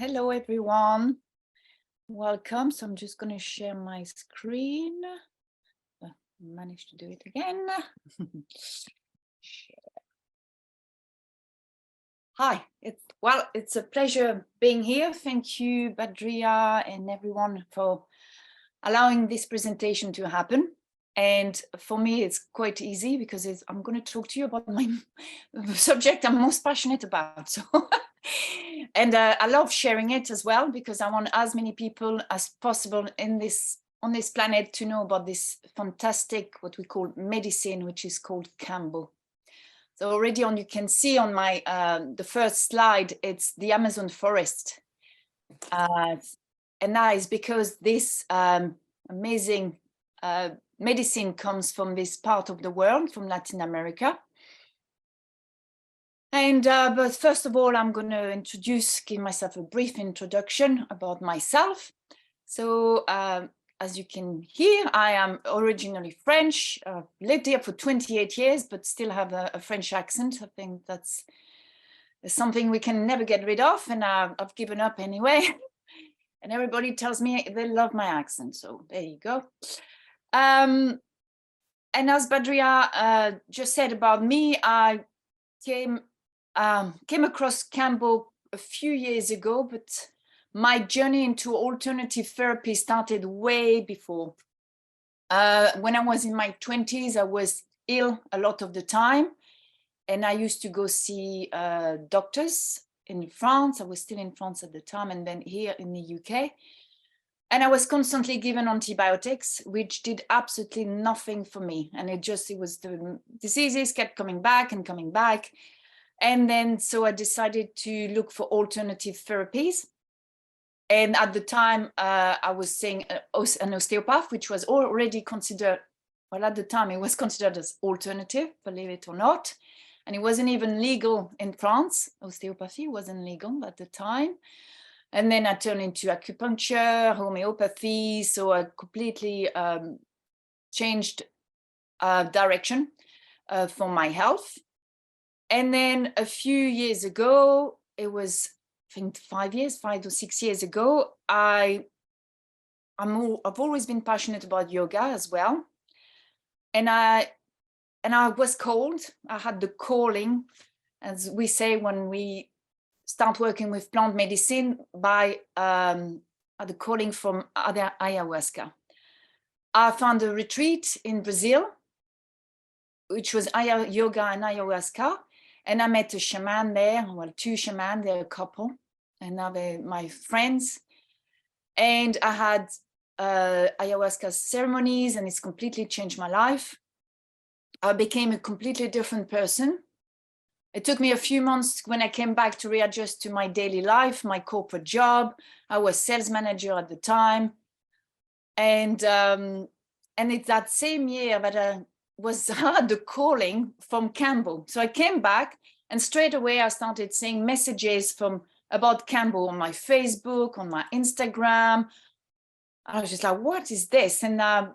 Hello, everyone. Welcome. So I'm just going to share my screen. Managed to do it again. Hi, it's a pleasure being here. Thank you, Badria, and everyone for allowing this presentation to happen. And for me, it's quite easy because I'm going to talk to you about the subject I'm most passionate about. So, and I love sharing it as well because I want as many people as possible on this planet to know about this fantastic, what we call medicine, which is called Kambo. So already you can see on my the first slide, it's the Amazon forest. And that is because this amazing medicine comes from this part of the world, from Latin America. And but first of all, I'm going to give myself a brief introduction about myself. So as you can hear, I am originally French, lived here for 28 years, but still have a French accent. I think that's something we can never get rid of, and I've given up anyway. And everybody tells me they love my accent, so there you go. And as Badria just said about me, I came across Kambo a few years ago, but my journey into alternative therapy started way before. When I was in my 20s, I was ill a lot of the time, and I used to go see doctors in France. I was still in France at the time, and then here in the UK. And I was constantly given antibiotics, which did absolutely nothing for me. And it was the diseases kept coming back and coming back. And then so I decided to look for alternative therapies. And at the time, I was seeing an osteopath, which was already considered, well, at the time, it was considered as alternative, believe it or not. And it wasn't even legal in France. Osteopathy wasn't legal at the time. And then I turned into acupuncture, homeopathy. So I completely changed direction for my health. And then a few years ago, it was, I think 5 or 6 years ago, I've always been passionate about yoga as well. And I was called, I had the calling, as we say when we start working with plant medicine, by the calling from Ayahuasca. I found a retreat in Brazil, which was yoga and ayahuasca. And I met a shaman there, well, two shamans, they're a couple, and now they're my friends. And I had ayahuasca ceremonies, and it's completely changed my life. I became a completely different person. It took me a few months when I came back to readjust to my daily life, my corporate job. I was sales manager at the time. And it's that same year that I had the calling from Kambo. So I came back, and straight away I started seeing messages about Kambo on my Facebook, on my Instagram. I was just like, what is this? And I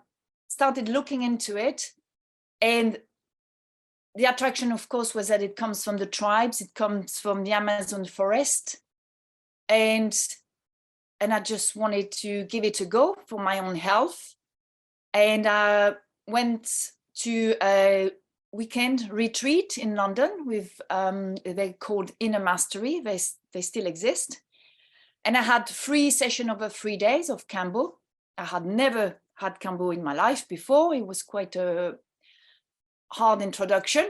started looking into it. And the attraction, of course, was that it comes from the tribes. It comes from the Amazon forest. And I just wanted to give it a go for my own health. And I went to a weekend retreat in London with, they're called Inner Mastery. They still exist. And I had 3 sessions over 3 days of Kambo. I had never had Kambo in my life before. It was quite a hard introduction.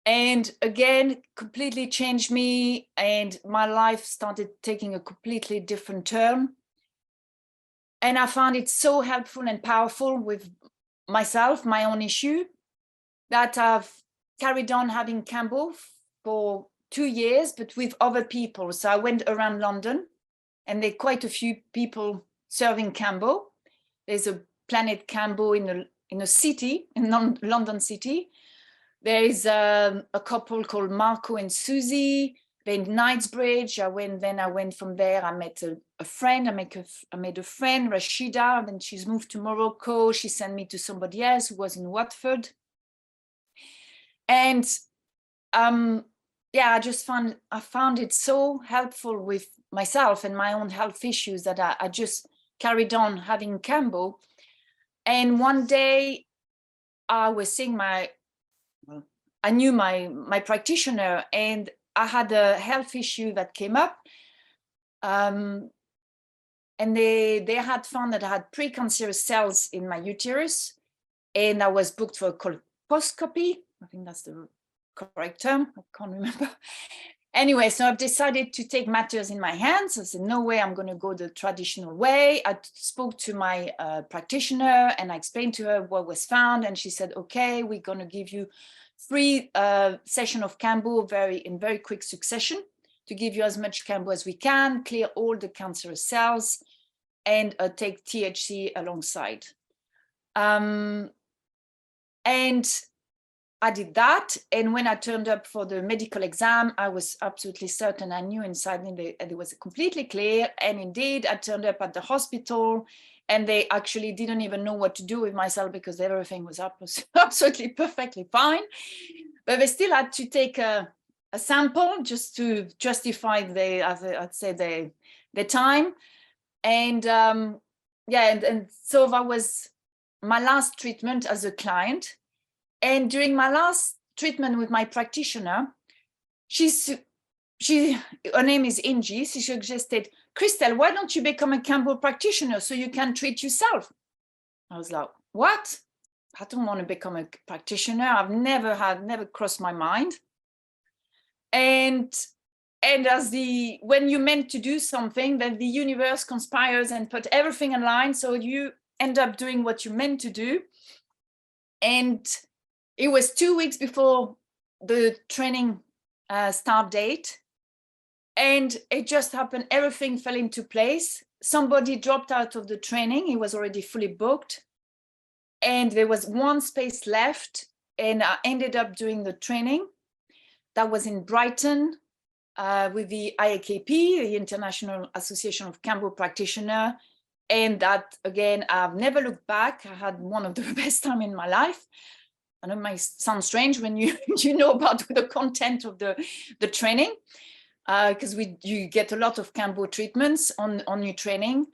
And again, completely changed me, and my life started taking a completely different turn. And I found it so helpful and powerful with myself, my own issue, that I've carried on having Kambo for 2 years, but with other people. So I went around London, and there are quite a few people serving Kambo. There's a Planet Kambo in a city, in London City. There is a couple called Marco and Susie. They're in Knightsbridge. I went from there. I met a friend. I made a friend, Rashida. Then she's moved to Morocco. She sent me to somebody else who was in Watford. And yeah, I found it so helpful with myself and my own health issues that I just carried on having Kambo. And one day I was seeing I knew my practitioner, and I had a health issue that came up. And they had found that I had precancerous cells in my uterus, and I was booked for a colposcopy. I think that's the correct term. I can't remember. Anyway, so I've decided to take matters in my hands. I said, no way, I'm going to go the traditional way. I spoke to my practitioner and I explained to her what was found. And she said, okay, we're going to give you 3 sessions of Kambo in very quick succession to give you as much Kambo as we can, clear all the cancerous cells, and take THC alongside. And I did that, and when I turned up for the medical exam, I was absolutely certain. I knew inside me that it was completely clear, and indeed, I turned up at the hospital, and they actually didn't even know what to do with myself because everything was absolutely perfectly fine. But they still had to take a sample just to justify the time, and yeah, and so that was my last treatment as a client. And during my last treatment with my practitioner, her name is Ingy, she suggested, Christel, why don't you become a Kambo practitioner so you can treat yourself? I was like, what? I don't want to become a practitioner. I've never crossed my mind. And when you're meant to do something, then the universe conspires and put everything in line, so you end up doing what you're meant to do. And it was 2 weeks before the training start date, and it just happened. Everything fell into place. Somebody dropped out of the training. He was already fully booked, and there was 1 space left, and I ended up doing the training. That was in Brighton with the IAKP, the International Association of Kambo Practitioner. And that, again, I've never looked back. I had one of the best time in my life. I know it might sound strange when you know about the content of the training, because you get a lot of Kambo treatments on your training,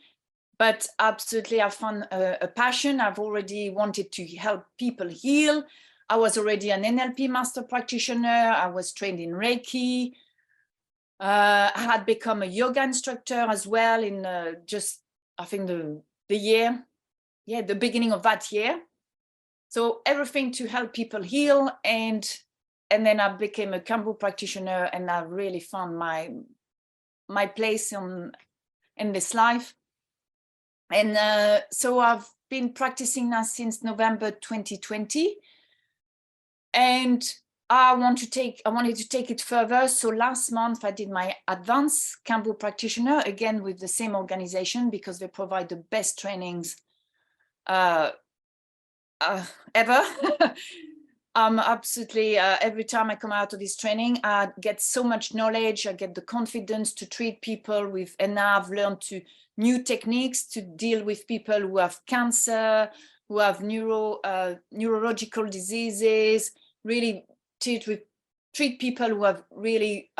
but absolutely I found a passion. I've already wanted to help people heal. I was already an NLP master practitioner. I was trained in Reiki. I had become a yoga instructor as well in I think the beginning of that year. So everything to help people heal, and then I became a Kambo practitioner, and I really found my place in this life. And so I've been practicing now since November 2020, and I wanted to take it further. So last month I did my Advanced Kambo Practitioner, again with the same organization, because they provide the best trainings ever. Absolutely, every time I come out of this training, I get so much knowledge. I get the confidence to treat people with, and now I've learned new techniques to deal with people who have cancer, who have neurological diseases, really treat people who have really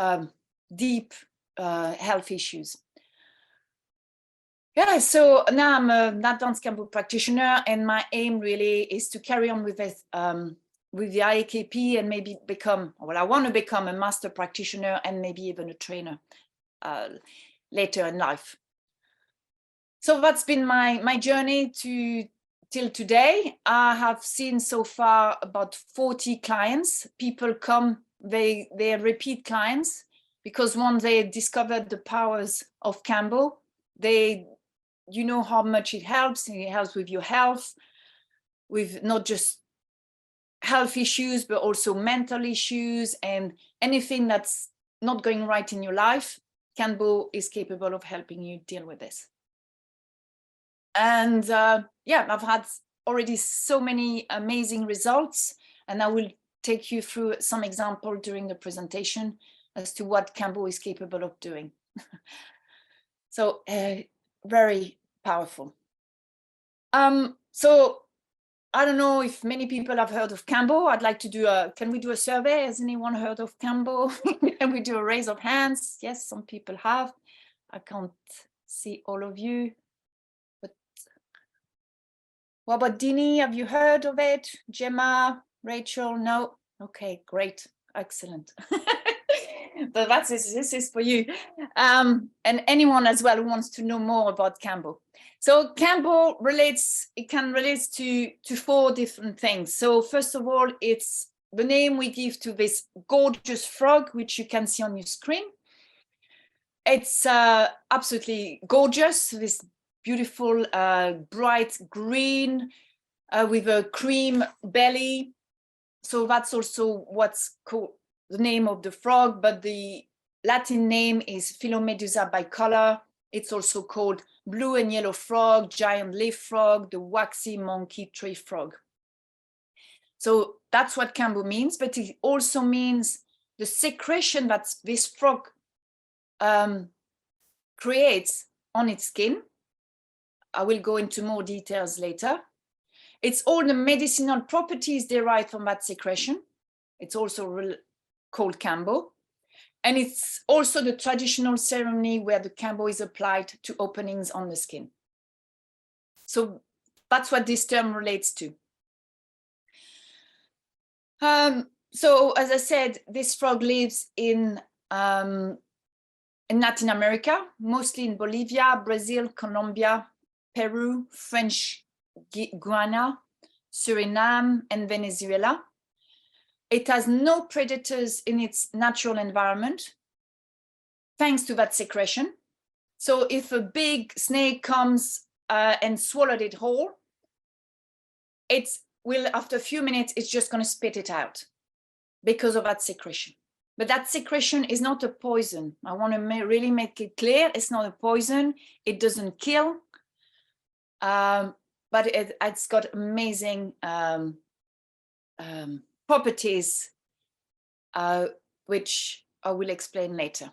deep health issues. Yeah, so now I'm an Advanced Kambo practitioner, and my aim really is to carry on with this, with the IAKP, and maybe I want to become a master practitioner and maybe even a trainer later in life. So that's been my journey till today. I have seen so far about 40 clients. People come, they are repeat clients, because once they discovered the powers of Kambo, you know how much it helps. It helps with your health, with not just health issues, but also mental issues and anything that's not going right in your life. Kambo is capable of helping you deal with this. And yeah, I've had already so many amazing results, and I will take you through some example during the presentation as to what Kambo is capable of doing. So very powerful. So I don't know if many people have heard of Kambo. I'd like to do can we do a survey? Has anyone heard of Kambo? Can we do a raise of hands? Yes, some people have. I can't see all of you. But what about Dini? Have you heard of it? Gemma, Rachel? No? Okay, great. Excellent. So this is for you. And anyone as well who wants to know more about Kambo. So Kambo can relate to 4 different things. So first of all, it's the name we give to this gorgeous frog, which you can see on your screen. It's absolutely gorgeous, this beautiful bright green with a cream belly. So that's also what's called the name of the frog, but the Latin name is Philomedusa bicolor. It's also called blue and yellow frog, giant leaf frog, the waxy monkey tree frog. So that's what Kambo means, but it also means the secretion that this frog creates on its skin. I will go into more details later. It's all the medicinal properties derived from that secretion. It's also called Kambo. And it's also the traditional ceremony where the Kambo is applied to openings on the skin. So that's what this term relates to. So as I said, this frog lives in Latin America, mostly in Bolivia, Brazil, Colombia, Peru, French Guiana, Suriname, and Venezuela. It has no predators in its natural environment, thanks to that secretion. So if a big snake comes and swallowed it whole, it will, after a few minutes, it's just going to spit it out because of that secretion. But that secretion is not a poison. I want to really make it clear. It's not a poison. It doesn't kill. But it's got amazing properties, which I will explain later.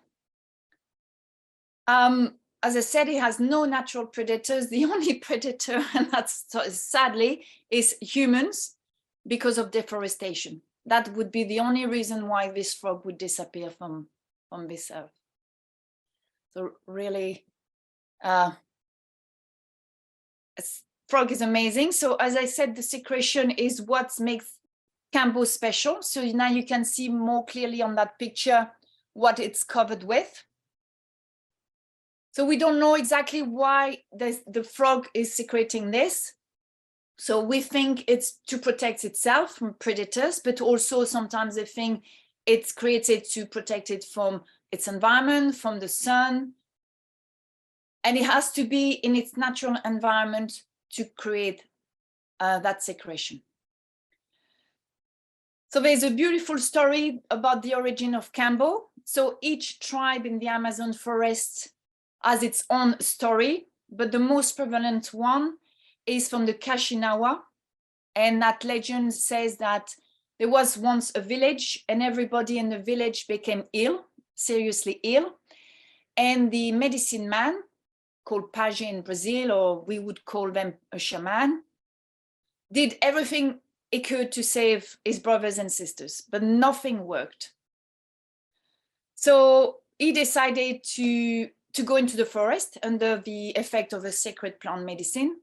As I said, it has no natural predators. The only predator, and that's sadly, is humans because of deforestation. That would be the only reason why this frog would disappear from this earth. So really, frog is amazing. So as I said, the secretion is what makes Kambo special. So now you can see more clearly on that picture what it's covered with. So we don't know exactly why the frog is secreting this. So we think it's to protect itself from predators, but also sometimes they think it's created to protect it from its environment, from the sun. And it has to be in its natural environment to create that secretion. So there's a beautiful story about the origin of Kambo. So each tribe in the Amazon forest has its own story, but the most prevalent one is from the Kashinawa. And that legend says that there was once a village and everybody in the village became ill, seriously ill. And the medicine man, called Page in Brazil, or we would call them a shaman, did everything he could to save his brothers and sisters, but nothing worked. So he decided to go into the forest under the effect of a sacred plant medicine.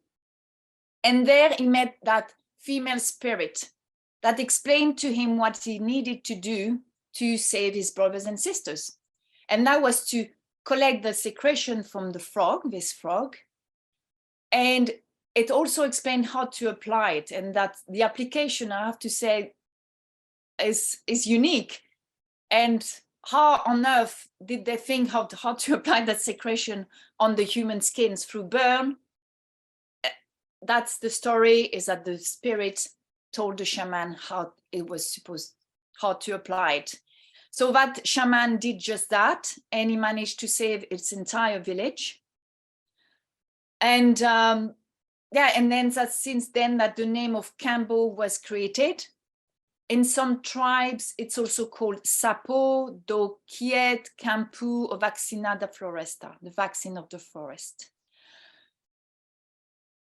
And there he met that female spirit that explained to him what he needed to do to save his brothers and sisters. And that was to collect the secretion from the frog, this frog. And it also explained how to apply it. And that the application, I have to say, is unique. And how on earth did they think how to apply that secretion on the human skins through burn? That's the story, is that the spirit told the shaman how it was how to apply it. So that shaman did just that, and he managed to save its entire village. And yeah, and then since then that the name of Kambo was created. In some tribes, it's also called Sapo, Do Kiet, Kampu, or Vaccina da Floresta, the vaccine of the forest.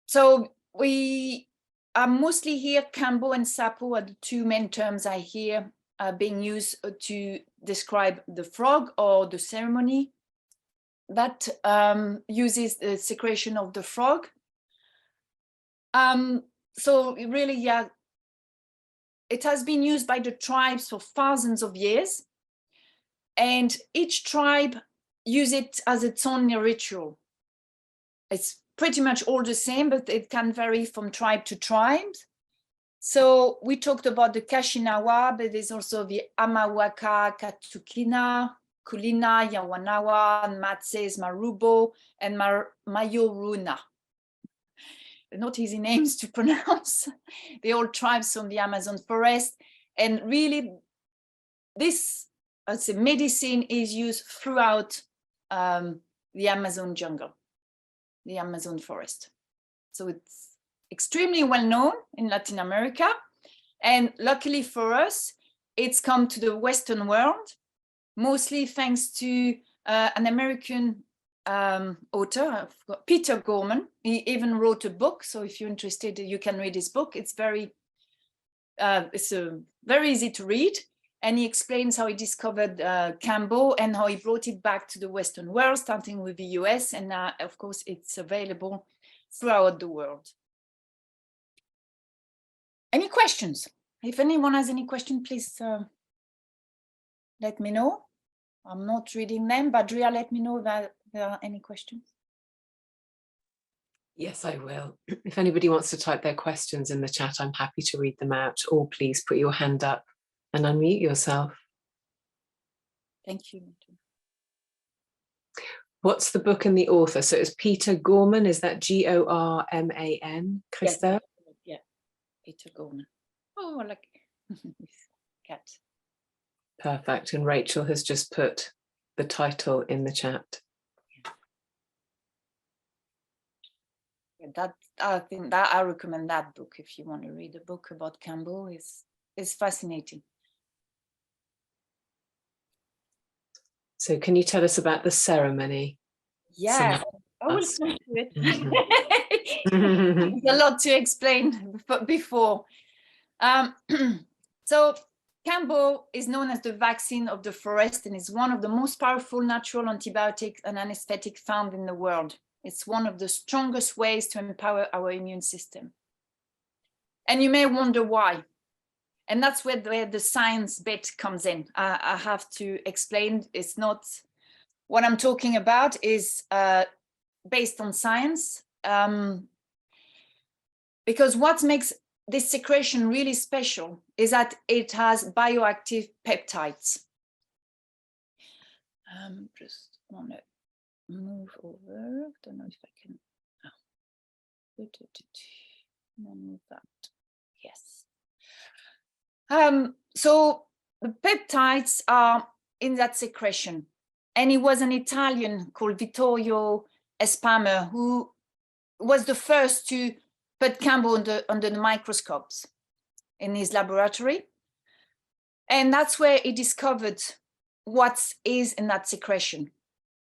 So we mostly here, Kambo and Sapo are the two main terms I hear being used to describe the frog or the ceremony that uses the secretion of the frog. So really, yeah, it has been used by the tribes for thousands of years, and each tribe uses it as its own ritual. It's pretty much all the same, but it can vary from tribe to tribe. So we talked about the Kashinawa, but there's also the Amawaka, Katukina, Kulina, Yawanawa, Matses, Marubo, and Mayoruna. Not easy names to pronounce. They're all tribes from the Amazon forest. And really, this as a medicine is used throughout the Amazon jungle, the Amazon forest. So it's extremely well known in Latin America. And luckily for us, it's come to the Western world, mostly thanks to an American author, Peter Gorman. He even wrote a book. So if you're interested, you can read his book. It's very easy to read. And he explains how he discovered Kambo and how he brought it back to the Western world, starting with the US. And of course, it's available throughout the world. Any questions? If anyone has any question, please let me know. I'm not reading them, but Drea, let me know that there are any questions. Yes, I will. If anybody wants to type their questions in the chat, I'm happy to read them out, or please put your hand up and unmute yourself. Thank you. What's the book and the author? So it's Peter Gorman. Is that Gorman? Christel? Yes. Yeah, Peter Gorman. Oh, like cat. Perfect. And Rachel has just put the title in the chat. Yeah, I think that I recommend that book if you want to read a book about Kambo. It's fascinating. So can you tell us about the ceremony? Yeah, I will come to it. There's a lot to explain before. So Kambo is known as the vaccine of the forest and is one of the most powerful natural antibiotics and anesthetic found in the world. It's one of the strongest ways to empower our immune system. And you may wonder why. And that's where the science bit comes in. I have to explain, it's not, what I'm talking about is based on science. Because what makes this secretion really special is that it has bioactive peptides. Just want to move over. Don't know if I can. Move that. Yes. So the peptides are in that secretion, and it was an Italian called Vittorio Espamer who was the first to put Kambo under the microscopes in his laboratory. And that's where he discovered what is in that secretion.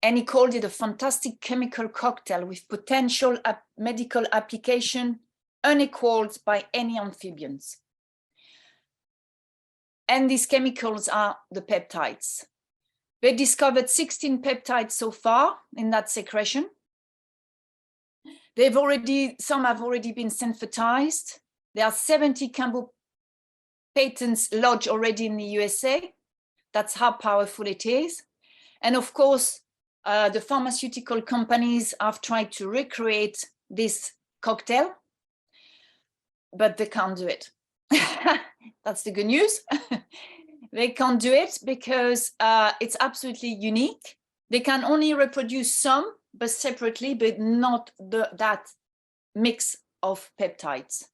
And he called it a fantastic chemical cocktail with potential medical application unequaled by any amphibians. And these chemicals are the peptides. They discovered 16 peptides so far in that secretion. Some have already been synthesized. There are 70 Kambo patents lodged already in the USA. That's how powerful it is. And of course, the pharmaceutical companies have tried to recreate this cocktail, but they can't do it. That's the good news. They can't do it because it's absolutely unique. They can only reproduce some, but separately, but not that mix of peptides.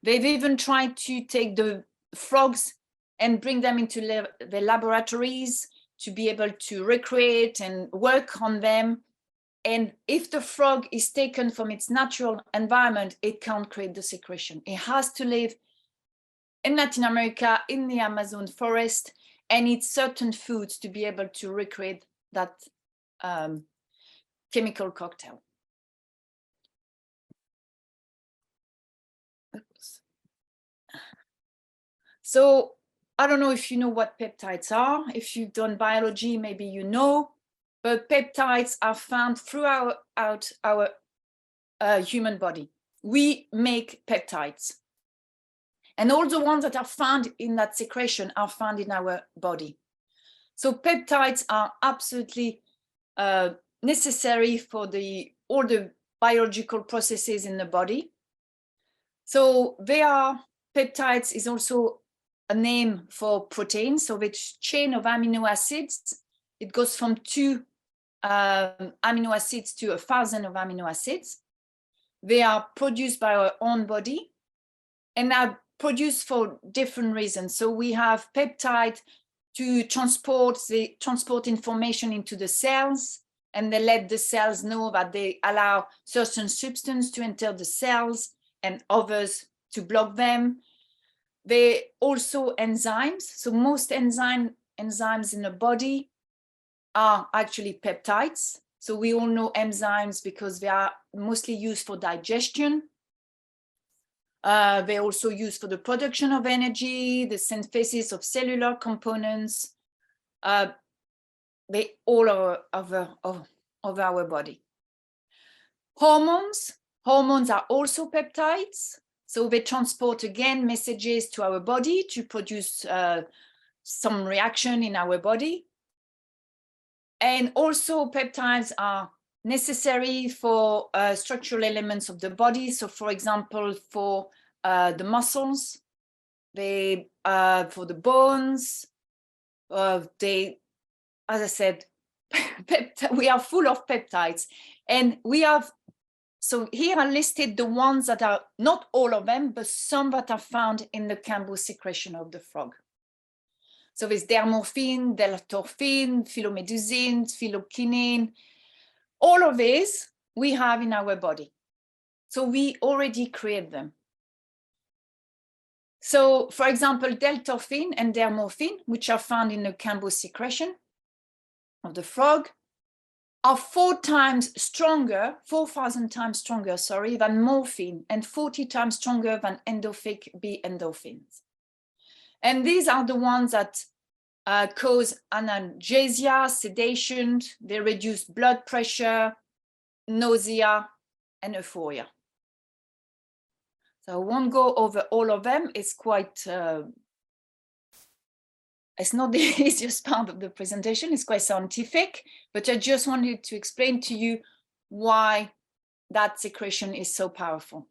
They've even tried to take the frogs and bring them into the laboratories to be able to recreate and work on them. And if the frog is taken from its natural environment, it can't create the secretion. It has to live in Latin America, in the Amazon forest, and eat certain foods to be able to recreate that chemical cocktail. Oops. So I don't know if you know what peptides are. If you've done biology, maybe you know, but peptides are found throughout our human body. We make peptides. And all the ones that are found in that secretion are found in our body. So peptides are absolutely necessary for all the biological processes in the body. So peptides is also a name for proteins. So it's chain of amino acids. It goes from 2 amino acids to 1,000 of amino acids. They are produced by our own body and are produced for different reasons. So we have peptide to transport information into the cells, and they let the cells know that they allow certain substance to enter the cells and others to block them. They also enzymes. So most enzymes in the body are actually peptides. So we all know enzymes because they are mostly used for digestion. They're also used for the production of energy, the synthesis of cellular components. They all are of our body. Hormones are also peptides. So they transport, again, messages to our body to produce some reaction in our body. And also peptides are necessary for structural elements of the body. So for example, for the muscles, for the bones, as I said, we are full of peptides. And so here are listed the ones that are, not all of them, but some that are found in the Kambo secretion of the frog. So there's dermorphine, deltorphine, phylomeduzine, phylokinin. All of these we have in our body. So we already create them. So for example, deltorphine and dermorphine, which are found in the Kambo secretion of the frog, are 4,000 times stronger, than morphine, and 40 times stronger than endorphic B endorphins. And these are the ones that cause analgesia, sedation, they reduce blood pressure, nausea, and euphoria. So I won't go over all of them. It's quite, it's not the easiest part of the presentation. It's quite scientific, but I just wanted to explain to you why that secretion is so powerful.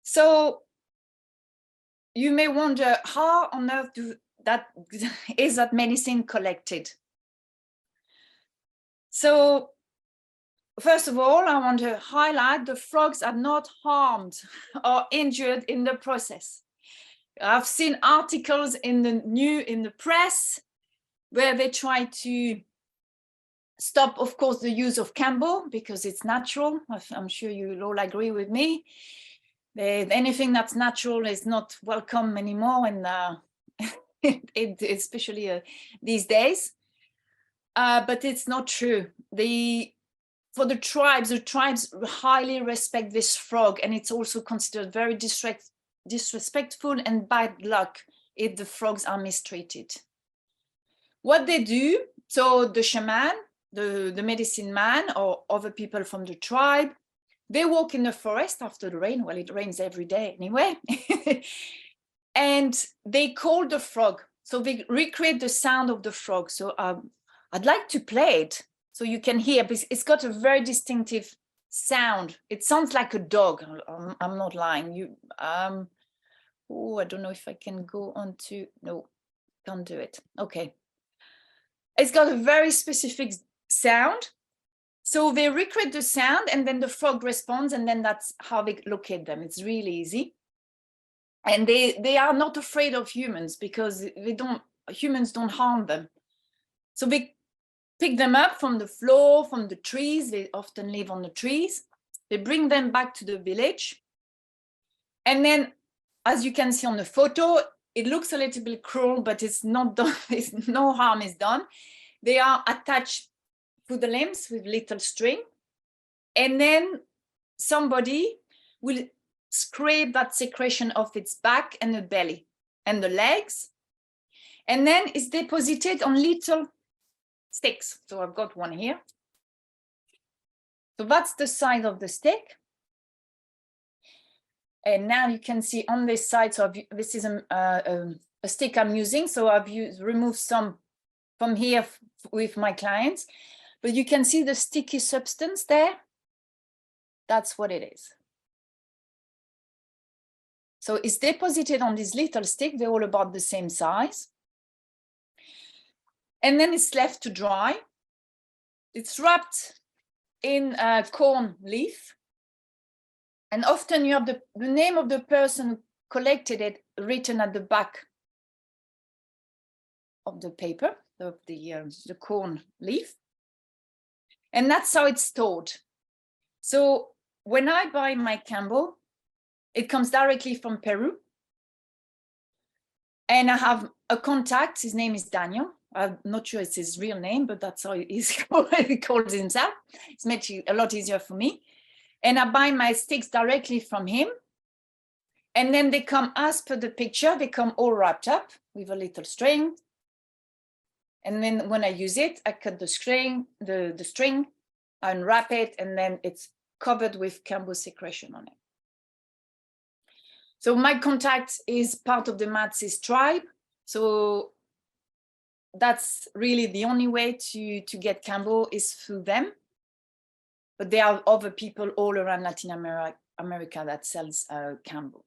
So you may wonder, how on earth is that medicine collected? So first of all, I want to highlight the frogs are not harmed or injured in the process. I've seen articles in the press where they try to stop, of course, the use of Kambo because it's natural. I'm sure you'll all agree with me. Anything that's natural is not welcome anymore, and especially these days. But it's not true. For the tribes highly respect this frog, and it's also considered very disrespectful and bad luck if the frogs are mistreated. What they do, so the shaman, the medicine man, or other people from the tribe, they walk in the forest after the rain. Well, it rains every day anyway. And they call the frog. So they recreate the sound of the frog. So I'd like to play it so you can hear, because it's got a very distinctive sound. It sounds like a dog. I'm not lying. I don't know if I can go on to, no, can't do it. Okay. It's got a very specific sound. So they recreate the sound and then the frog responds, and then that's how they locate them. It's really easy. And they are not afraid of humans because humans don't harm them. So they pick them up from the floor, from the trees. They often live on the trees. They bring them back to the village. And then, as you can see on the photo, it looks a little bit cruel, but it's not done. No harm is done. They are attached to the limbs with little string. And then somebody will scrape that secretion off its back and the belly and the legs. And then it's deposited on little sticks. So I've got one here. So that's the size of the stick. And now you can see on this side, so this is a stick I'm using. So I've removed some from here with my clients, but you can see the sticky substance there. That's what it is. So it's deposited on this little stick. They're all about the same size. And then it's left to dry. It's wrapped in a corn leaf. And often you have the name of the person who collected it written at the back of the paper, of the corn leaf. And that's how it's stored. So when I buy my Kambo, it comes directly from Peru. And I have a contact, his name is Daniel. I'm not sure it's his real name, but that's how he calls himself. It's made it a lot easier for me. And I buy my sticks directly from him. And then they come, as per the picture, they come all wrapped up with a little string. And then when I use it, I cut the string, I unwrap it, and then it's covered with Kambo secretion on it. So my contact is part of the Matsis tribe. So that's really the only way to get Kambo is through them. But there are other people all around Latin America that sells Kambo.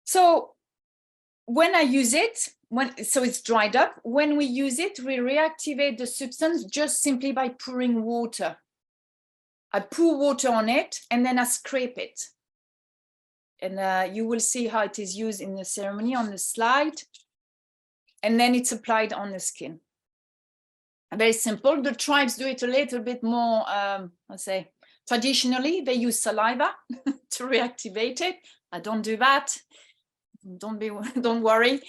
So when I use it, so it's dried up, when we use it, we reactivate the substance just simply by pouring water. I pour water on it and then I scrape it. And you will see how it is used in the ceremony on the slide. And then it's applied on the skin. Very simple. The tribes do it a little bit more, let's say, traditionally. They use saliva to reactivate it. I don't do that. Don't worry.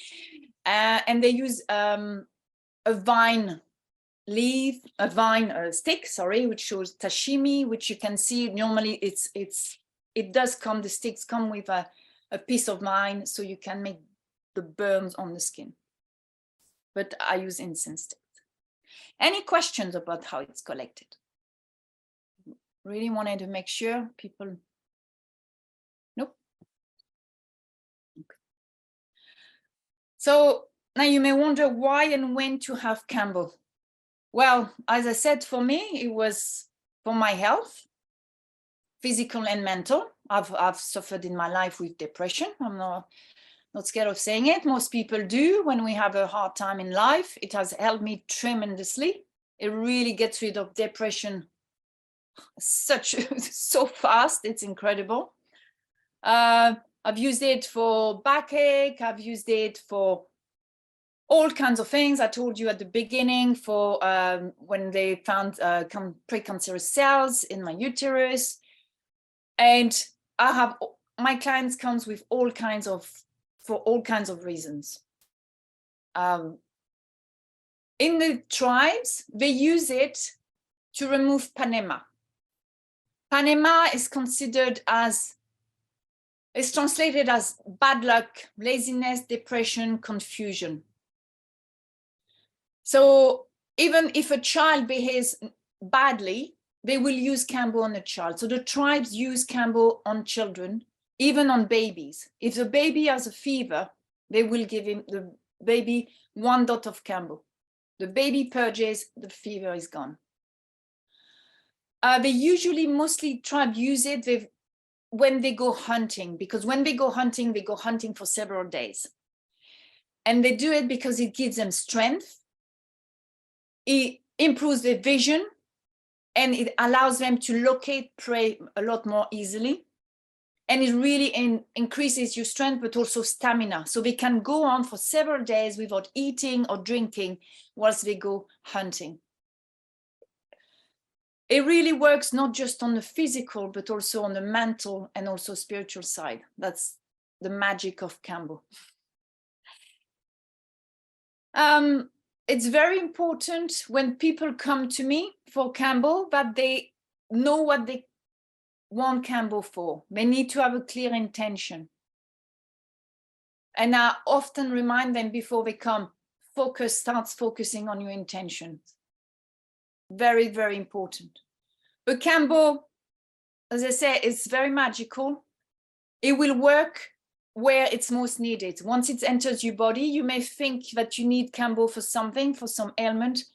And they use a vine leaf, a vine stick, sorry, which shows sashimi, which you can see normally it does come, the sticks come with a piece of vine, so you can make the burns on the skin. But I use incense sticks. Any questions about how it's collected? Really wanted to make sure people. Nope. Okay. So now you may wonder why and when to have Kambo. Well, as I said, for me, it was for my health, physical and mental. I've suffered in my life with depression. I'm not scared of saying it. Most people do when we have a hard time in life. It has helped me tremendously. It really gets rid of depression so fast. It's incredible. I've used it for backache. I've used it for all kinds of things. I told you at the beginning, for when they found precancerous cells in my uterus. And I have my clients comes with for all kinds of reasons. In the tribes, they use it to remove panema. Panema is considered as, it's translated as bad luck, laziness, depression, confusion. So even if a child behaves badly, they will use Kambo on a child. So the tribes use Kambo on children, even on babies. If the baby has a fever, they will give him the baby 1 dot of Kambo. The baby purges, the fever is gone. They usually mostly tribe use it when they go hunting, because when they go hunting for several days. And they do it because it gives them strength. It improves their vision, and it allows them to locate prey a lot more easily. And it really increases your strength, but also stamina. So they can go on for several days without eating or drinking whilst they go hunting. It really works not just on the physical, but also on the mental and also spiritual side. That's the magic of Kambo. It's very important when people come to me for Kambo that they know what want Kambo for? They need to have a clear intention. And I often remind them before they come, starts focusing on your intentions. Very, very important. But Kambo, as I say, is very magical. It will work where it's most needed. Once it enters your body, you may think that you need Kambo for something, for some ailment,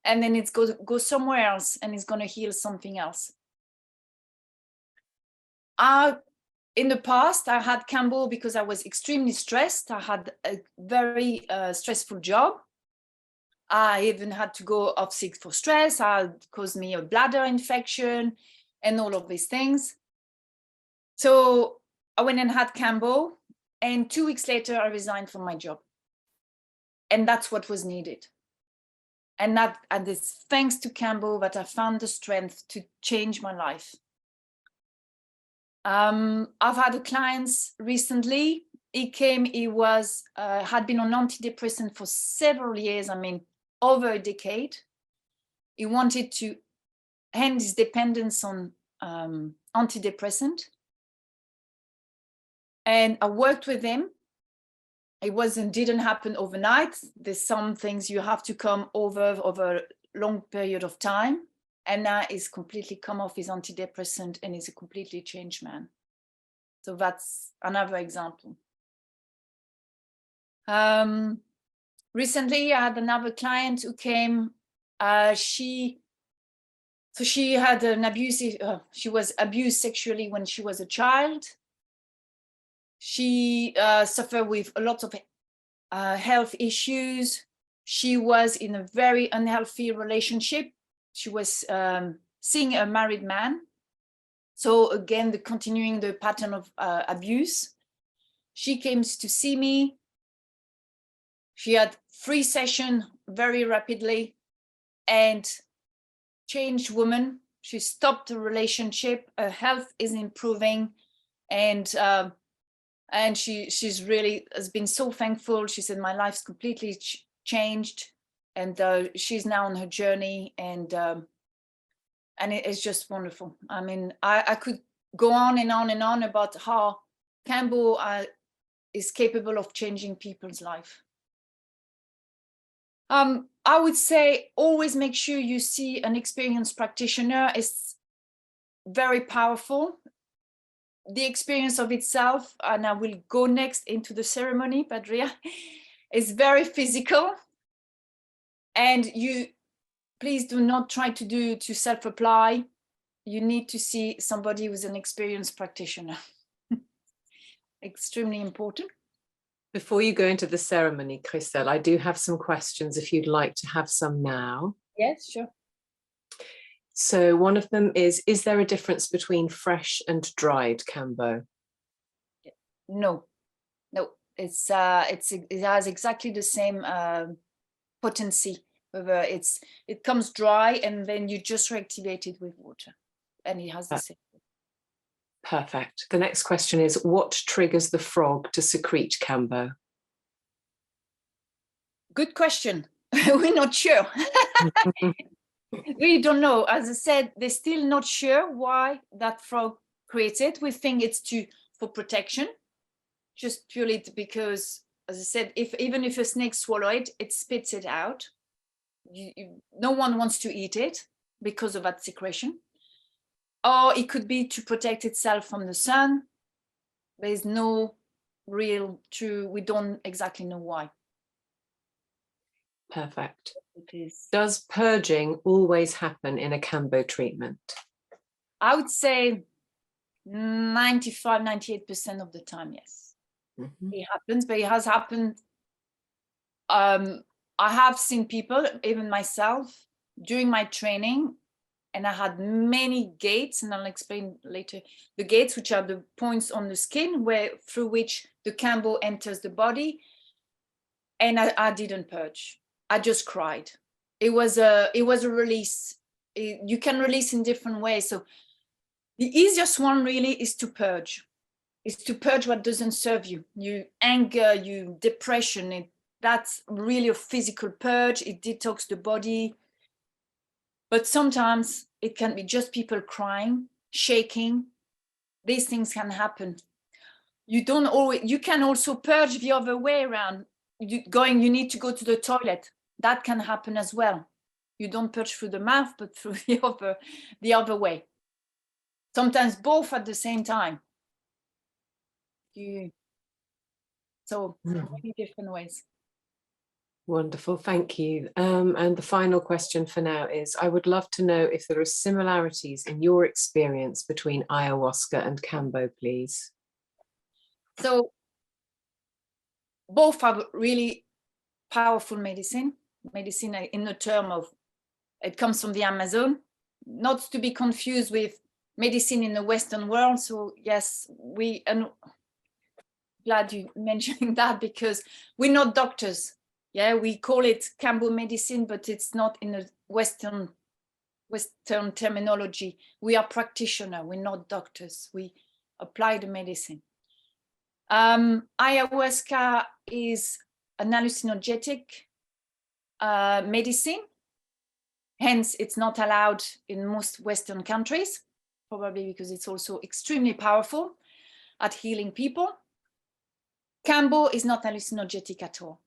and then it's go somewhere else and it's going to heal something else. In the past, I had Kambo because I was extremely stressed. I had a very stressful job. I even had to go off sick for stress. It caused me a bladder infection and all of these things. So I went and had Kambo, and 2 weeks later, I resigned from my job. And that's what was needed. And it's thanks to Kambo that I found the strength to change my life. I've had a client recently. He came, had been on antidepressant for several years, I mean, over a decade. He wanted to end his dependence on antidepressant. And I worked with him. It didn't happen overnight. There's some things you have to come over a long period of time. And now he's completely come off his antidepressant and he's a completely changed man. So that's another example. Recently, I had another client who came. She had an abusive. She was abused sexually when she was a child. She suffered with a lot of health issues. She was in a very unhealthy relationship. She was seeing a married man. So again, continuing the pattern of abuse. She came to see me. She had 3 sessions very rapidly and changed woman. She stopped the relationship. Her health is improving, and she's really has been so thankful. She said, my life's completely changed, and she's now on her journey, and it's just wonderful. I mean, I could go on and on and on about how Kambo is capable of changing people's life. I would say always make sure you see an experienced practitioner. It's very powerful. The experience of itself, and I will go next into the ceremony, Padria, is very physical. And you please do not try to self-apply. You need to see somebody who's an experienced practitioner. Extremely important. Before you go into the ceremony, Christel, I do have some questions if you'd like to have some now. Yes, sure. So one of them is there a difference between fresh and dried Kambo? No, it has exactly the same potency. Whether it comes dry and then you just reactivate it with water, and it has the same. Perfect. The next question is, what triggers the frog to secrete Kambo? Good question. We're not sure. We don't know. As I said, they're still not sure why that frog creates it. We think it's for protection, just purely because, as I said, even if a snake swallows it, it spits it out. No one wants to eat it because of that secretion. Or it could be to protect itself from the sun. There's no real true, we don't exactly know why. Perfect. Does purging always happen in a Kambo treatment? I would say 95, 98% of the time, yes. Mm-hmm. It happens, but it has happened. I have seen people, even myself, during my training, and I had many gates, and I'll explain later, the gates, which are the points on the skin through which the Kambo enters the body. And I didn't purge. I just cried. It was a release. You can release in different ways. So the easiest one really is to purge. Is to purge what doesn't serve you. You anger, you depression. That's really a physical purge. It detoxes the body. But sometimes it can be just people crying, shaking, these things can happen. You can also purge the other way around. You need to go to the toilet. That can happen as well. You don't purge through the mouth, but through the other way. Sometimes both at the same time. So many different ways. Wonderful, thank you. And the final question for now is, I would love to know if there are similarities in your experience between ayahuasca and Kambo, please. So both are really powerful medicine in the term of, it comes from the Amazon, not to be confused with medicine in the Western world. So yes, and glad you mentioning that, because we're not doctors. Yeah, we call it Kambo medicine, but it's not in a Western terminology. We are practitioners, we're not doctors. We apply the medicine. Ayahuasca is an hallucinogenic medicine. Hence, it's not allowed in most Western countries, probably because it's also extremely powerful at healing people. Kambo is not hallucinogenic at all.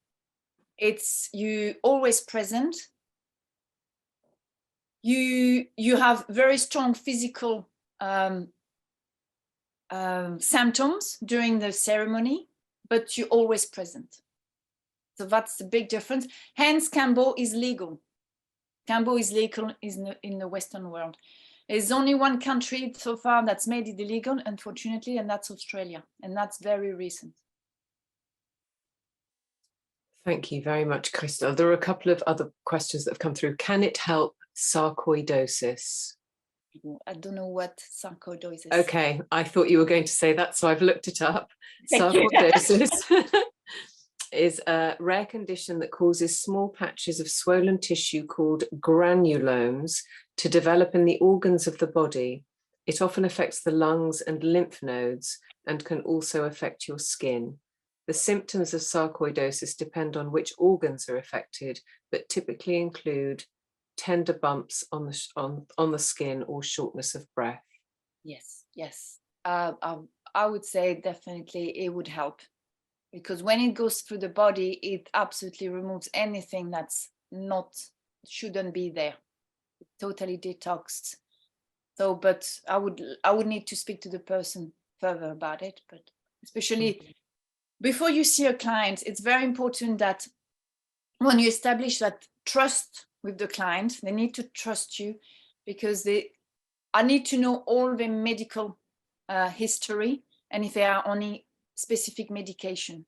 It's you always present. You have very strong physical symptoms during the ceremony, but you're always present. So that's the big difference. Hence, Kambo is legal. Kambo is legal in the Western world. There's only one country so far that's made it illegal, unfortunately, and that's Australia. And that's very recent. Thank you very much, Christel. There are a couple of other questions that have come through. Can it help sarcoidosis? I don't know what sarcoidosis is. Okay, I thought you were going to say that, so I've looked it up. Sarcoidosis is a rare condition that causes small patches of swollen tissue called granulomes to develop in the organs of the body. It often affects the lungs and lymph nodes and can also affect your skin. The symptoms of sarcoidosis depend on which organs are affected, but typically include tender bumps on the skin or shortness of breath. Yes. I would say definitely it would help, because when it goes through the body, it absolutely removes anything that's shouldn't be there. It totally detoxed. So, but I would need to speak to the person further about it. But especially before you see a client, it's very important that when you establish that trust with the client, they need to trust you, because I need to know all the medical history and if they are on any specific medication.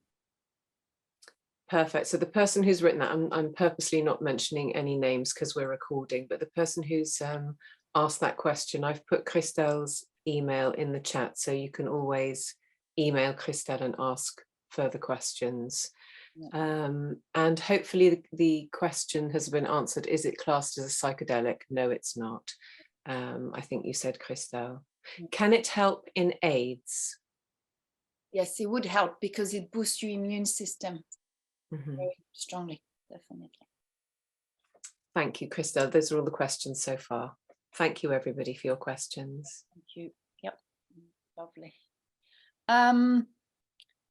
Perfect. So the person who's written that, I'm purposely not mentioning any names because we're recording, but the person who's asked that question, I've put Christel's email in the chat, so you can always email Christel and ask further questions. Yeah. And hopefully the question has been answered. Is it classed as a psychedelic? No, it's not. I think you said, Christel. Can it help in AIDS? Yes, it would help because it boosts your immune system very strongly, definitely. Thank you, Christel. Those are all the questions so far. Thank you, everybody, for your questions. Thank you. Yep, lovely.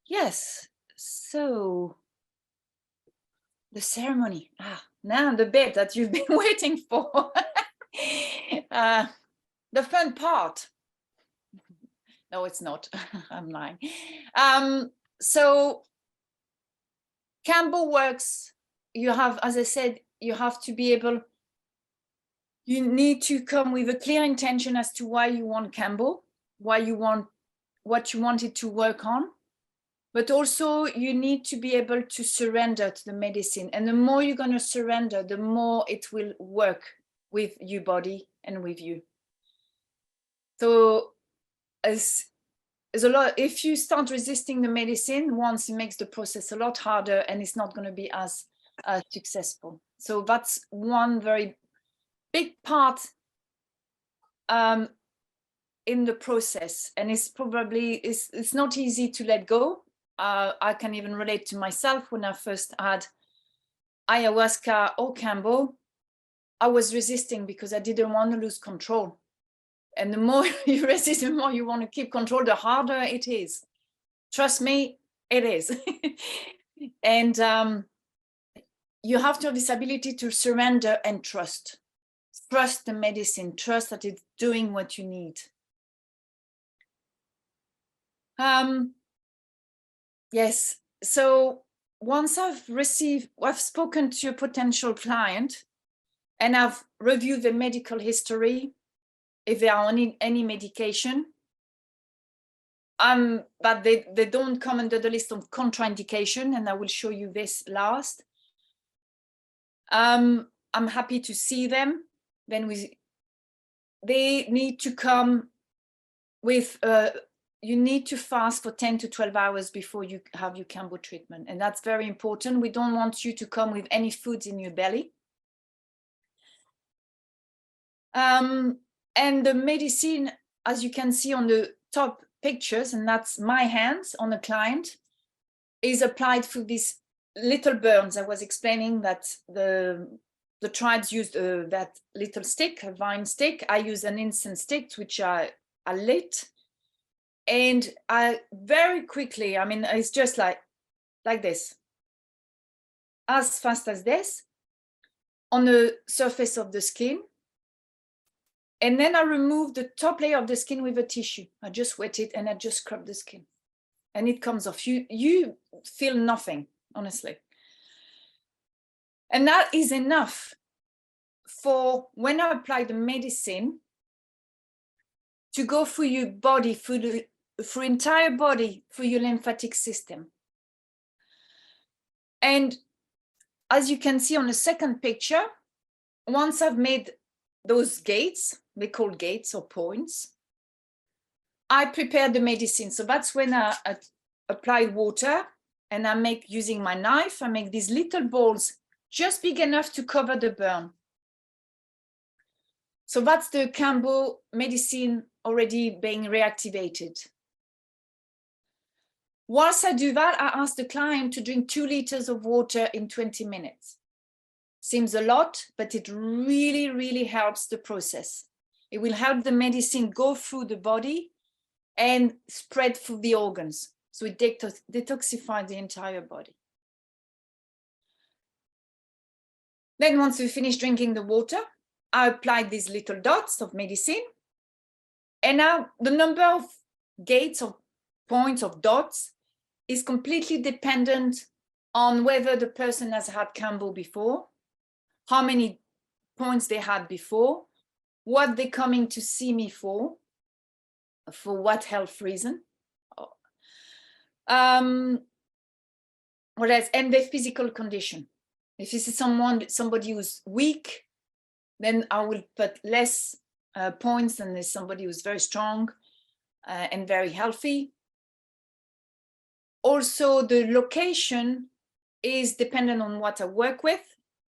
Yes, so the ceremony. Now the bit that you've been waiting for. The fun part. No, it's not. I'm lying. So Kambo works. You have, as I said, you have to be able, you need to come with a clear intention as to why you want Kambo, what you want it to work on. But also you need to be able to surrender to the medicine. And the more you're going to surrender, the more it will work with your body and with you. So as a lot, if you start resisting the medicine once, it makes the process a lot harder and it's not going to be as successful. So that's one very big part in the process. And it's probably, it's not easy to let go. I can even relate to myself. When I first had ayahuasca or Kambo, I was resisting because I didn't want to lose control. And the more you resist, the more you want to keep control, the harder it is. Trust me, it is. And you have to have this ability to surrender and trust. Trust the medicine, trust that it's doing what you need. Yes, so once I've spoken to a potential client and I've reviewed the medical history, if there are any medication, but they don't come under the list of contraindication, and I will show you this last. I'm happy to see them. Then they need to come with, you need to fast for 10 to 12 hours before you have your Kambo treatment. And that's very important. We don't want you to come with any foods in your belly. And the medicine, as you can see on the top pictures, and that's my hands on a client, is applied through these little burns. I was explaining that the tribes used that little stick, a vine stick. I use an incense stick, which are lit. And I very quickly, I mean, it's just like this, as fast as this, on the surface of the skin. And then I remove the top layer of the skin with a tissue. I just wet it and I just scrub the skin. And it comes off. You feel nothing, honestly. And that is enough for when I apply the medicine to go through your body, through entire body, through your lymphatic system. And as you can see on the second picture, once I've made those gates, they call gates or points, I prepare the medicine. So that's when I apply water, and I make, using my knife, I make these little balls just big enough to cover the burn. So that's the Kambo medicine already being reactivated. Whilst I do that, I ask the client to drink 2 liters of water in 20 minutes. Seems a lot, but it really, really helps the process. It will help the medicine go through the body and spread through the organs. So it detoxifies the entire body. Then once we finish drinking the water, I apply these little dots of medicine. And now the number of gates or points of dots is completely dependent on whether the person has had Kambo before, how many points they had before, what they're coming to see me for what health reason. What else? And their physical condition. If this is somebody who's weak, then I will put less points than there's somebody who's very strong and very healthy. Also, the location is dependent on what I work with.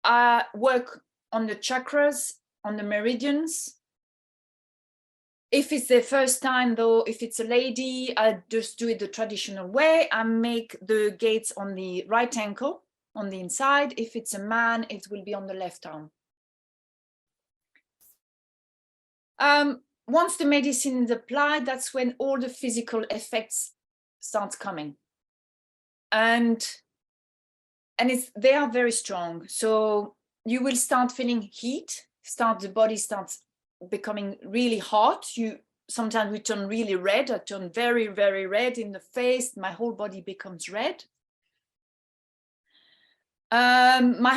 I work on the chakras, on the meridians. If it's the first time, though, if it's a lady, I just do it the traditional way. I make the gates on the right ankle, on the inside. If it's a man, it will be on the left arm. Once the medicine is applied, that's when all the physical effects start coming. And they are very strong. So you will start feeling heat, the body starts becoming really hot. Sometimes we turn really red. I turn very, very red in the face. My whole body becomes red. The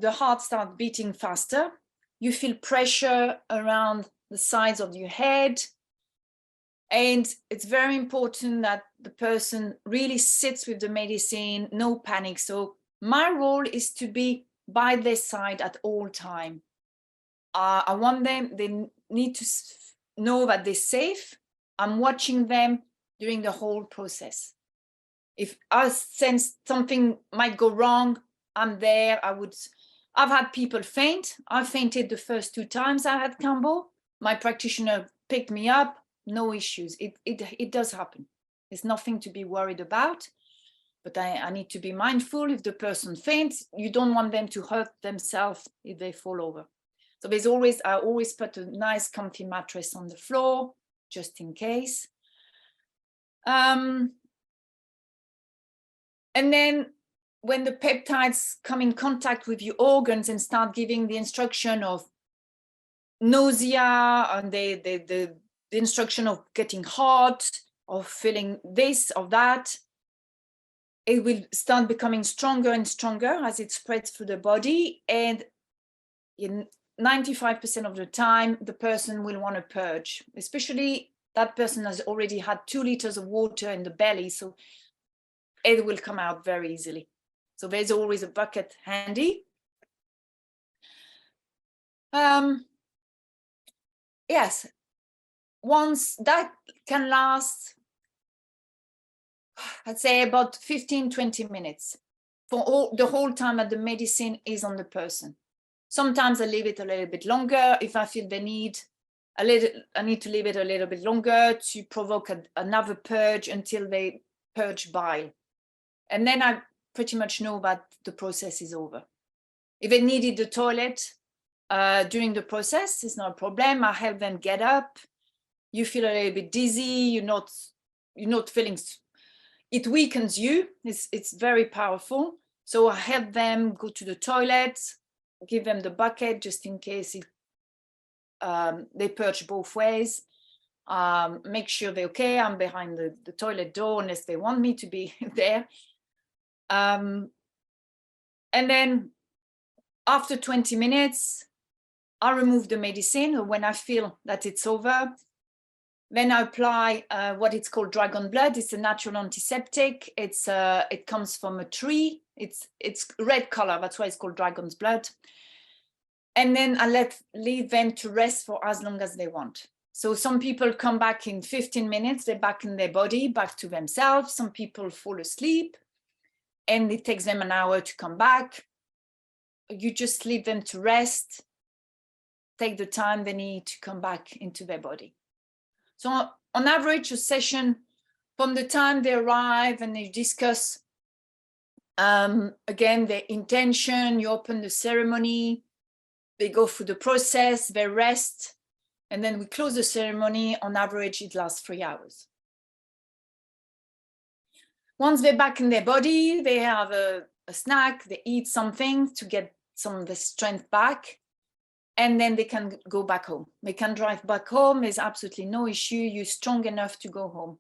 heart starts beating faster. You feel pressure around the sides of your head. And it's very important that the person really sits with the medicine, no panic. So my role is to be by their side at all time. I want them, they need to know that they're safe. I'm watching them during the whole process. If I sense something might go wrong, I'm there. I've had people faint. I fainted the first 2 times I had Kambo. My practitioner picked me up. No issues. It does happen. There's nothing to be worried about, but I need to be mindful. If the person faints, you don't want them to hurt themselves if they fall over. So I always put a nice comfy mattress on the floor, just in case. And then when the peptides come in contact with your organs and start giving the instruction of nausea and the instruction of getting hot, of feeling this or that, it will start becoming stronger and stronger as it spreads through the body. And in 95% of the time, the person will want to purge, especially that person has already had 2 liters of water in the belly, so it will come out very easily. So there's always a bucket handy. Yes, once that can last, I'd say about 15-20 minutes for the whole time that the medicine is on the person. Sometimes I leave it a little bit longer if I feel the need. I need to leave it a little bit longer to provoke another purge until they purge bile. And then I pretty much know that the process is over. If they needed the toilet during the process, it's not a problem. I help them get up. You feel a little bit dizzy. You're not feeling. It weakens you. It's very powerful. So I help them go to the toilet, give them the bucket just in case they purge both ways. Make sure they're okay. I'm behind the toilet door unless they want me to be there. And then after 20 minutes, I remove the medicine when I feel that it's over. Then I apply what it's called dragon blood. It's a natural antiseptic. It comes from a tree. It's red color. That's why it's called dragon's blood. And then I leave them to rest for as long as they want. So some people come back in 15 minutes. They're back in their body, back to themselves. Some people fall asleep, and it takes them an hour to come back. You just leave them to rest, take the time they need to come back into their body. So on average, a session from the time they arrive and they discuss, again, their intention, you open the ceremony, they go through the process, they rest, and then we close the ceremony. On average, it lasts 3 hours. Once they're back in their body, they have a snack, they eat something to get some of the strength back, and then they can go back home. They can drive back home. There's absolutely no issue. You're strong enough to go home.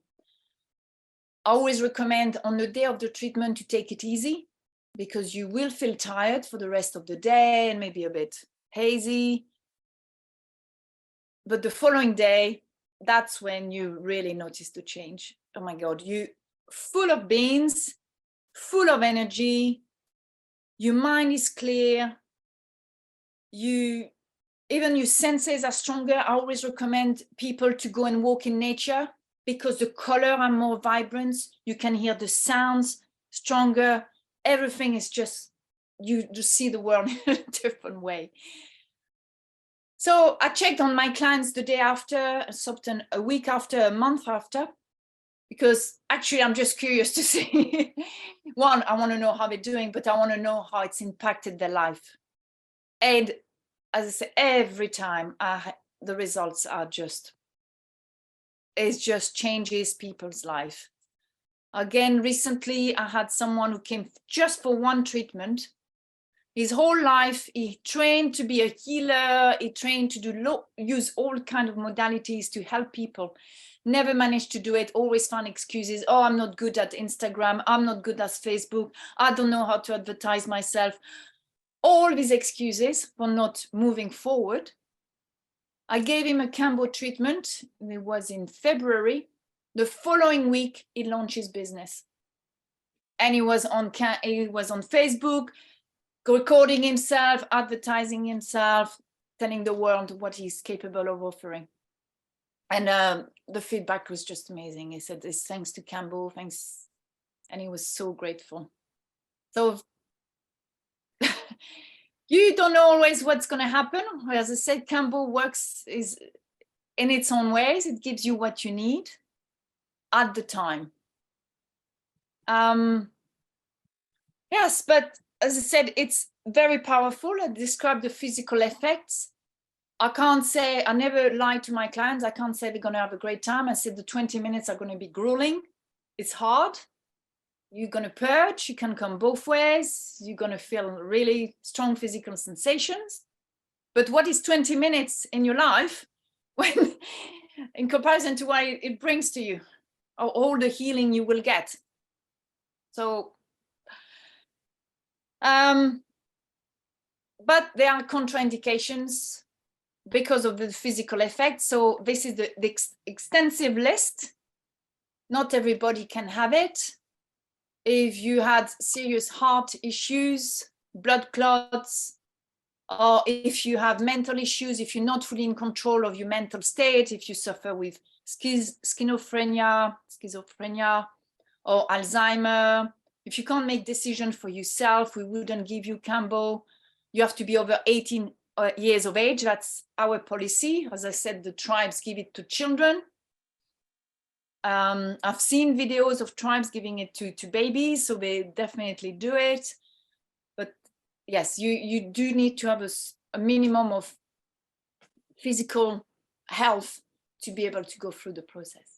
I always recommend on the day of the treatment to take it easy, because you will feel tired for the rest of the day and maybe a bit hazy. But the following day, that's when you really notice the change. Oh my God, you full of beans, full of energy, your mind is clear, even your senses are stronger. I always recommend people to go and walk in nature, because the color are more vibrant. You can hear the sounds stronger. Everything is just, you see the world in a different way. So I checked on my clients the day after, often a week after, a month after, because actually I'm just curious to see. One, I want to know how they're doing, but I want to know how it's impacted their life. And as I say, every time the results are it just changes people's life. Again, recently I had someone who came just for one treatment. His whole life, he trained to be a healer. He trained to use all kinds of modalities to help people. Never managed to do it, always found excuses. Oh, I'm not good at Instagram. I'm not good at Facebook. I don't know how to advertise myself. All these excuses for not moving forward. I gave him a Kambo treatment. It was in February. The following week, he launched his business. And he was on Facebook, recording himself, advertising himself, telling the world what he's capable of offering. And the feedback was just amazing. He said, "It's thanks to Kambo, thanks." And he was so grateful. So you don't know always what's going to happen. As I said, Kambo works in its own ways. It gives you what you need at the time. Yes, but as I said, it's very powerful. I described the physical effects. I can't say, I never lie to my clients. I can't say they're going to have a great time. I said the 20 minutes are going to be grueling. It's hard. You're going to purge. You can come both ways. You're going to feel really strong physical sensations. But what is 20 minutes in your life when, in comparison to what it brings to you, or all the healing you will get? So, but there are contraindications because of the physical effects. So this is the extensive list. Not everybody can have it. If you had serious heart issues, blood clots, or if you have mental issues, if you're not fully in control of your mental state, if you suffer with schizophrenia, or Alzheimer, if you can't make decisions for yourself, we wouldn't give you Kambo. You have to be over 18 years of age. That's our policy. As I said, the tribes give it to children. I've seen videos of tribes giving it to babies, so they definitely do it. But yes, you do need to have a minimum of physical health to be able to go through the process.